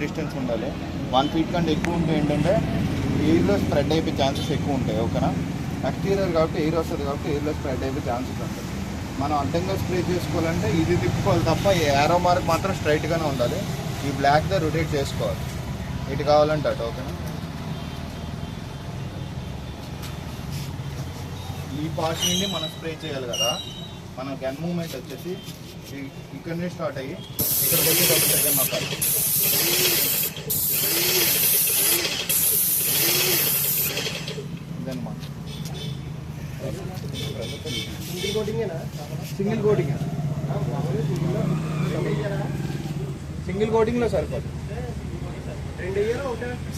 Distance ఉండాలి. 1 feet కంటే ఎక్కువ ఉంటే ఏంటంటే ఎయిర్లో స్ప్రెడ్ అయిపోయే ఛాన్సెస్ ఎక్కువ ఉంటాయి. ఓకేనా, ఎక్స్టీరియర్ కాబట్టి ఎయిర్ వస్తుంది కాబట్టి ఎయిర్లో స్ప్రెడ్ అయిపోయే ఛాన్సెస్ ఉంటాయి. మనం అడ్డంగా స్ప్రే చేసుకోవాలంటే ఇది తిప్పుకోవాలి తప్ప ఈ యారో మార్క్ మాత్రం స్ట్రైట్గానే ఉండాలి. ఈ బ్లాక్గా రొటేట్ చేసుకోవాలి ఇటు కావాలంటే అటు. ఓకేనా, ఈ పార్ట్ నుండి మనం స్ప్రే చేయాలి కదా. మన గన్ మూమెంట్ వచ్చేసి ఇక్కడనే స్టార్ట్ అయ్యి ఇక్కడికి వచ్చి ఒక సెకండ్ నొక్కాలి. ఇదన్నమాట. సింగిల్ కోటింగ్లో సరిపోదు.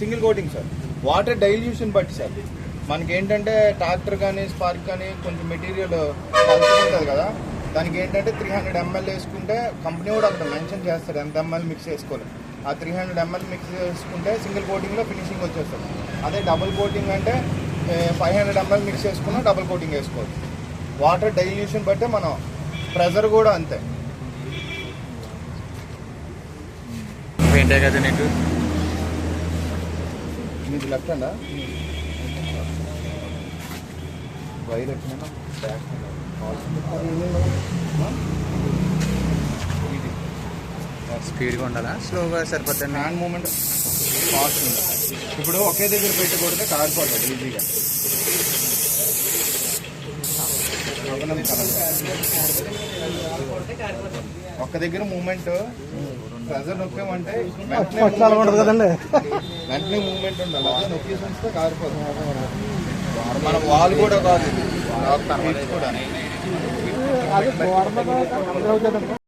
Single coating sir. Water dilution బట్టి సార్ మనకి ఏంటంటే ట్రాక్టర్ కానీ స్పార్క్ కానీ కొంచెం మెటీరియల్ ఉంటుంది కదా, దానికి ఏంటంటే 300 ml వేసుకుంటే కంపెనీ కూడా అక్కడ మెన్షన్ చేస్తారు ఎంత ml మిక్స్ చేసుకోవాలి. ఆ 300 ml మిక్స్ చేసుకుంటే సింగిల్ కోటింగ్లో ఫినిషింగ్ వచ్చేస్తుంది. అదే డబుల్ కోటింగ్ అంటే 500 ml మిక్స్ చేసుకున్నా డబుల్ కోటింగ్ వేసుకోవచ్చు. వాటర్ డైల్యూషన్ బట్టే మనం ప్రెజర్ కూడా అంతే. కదా నీకు ఇది లెఫ్ట్ అండా వైర్ వచ్చిన బ్యాక్ ఇది స్పీడ్గా ఉండాలా స్లోగా సరిపోతుంది? హ్యాండ్ మూమెంట్ ఫాస్ట్ ఉంటుంది. ఇప్పుడు ఒకే దగ్గర పెట్టి కొడితే కారిపోతుంది ఈజీగా. ఒక్క దగ్గర మూమెంట్ ప్రెజర్ నొక్కామంటే వెంటనే మూమెంట్ ఉండాలి. అదే నొక్కేసి కారిపోతుంది. మన వాల్ కూడా కాదు కూడా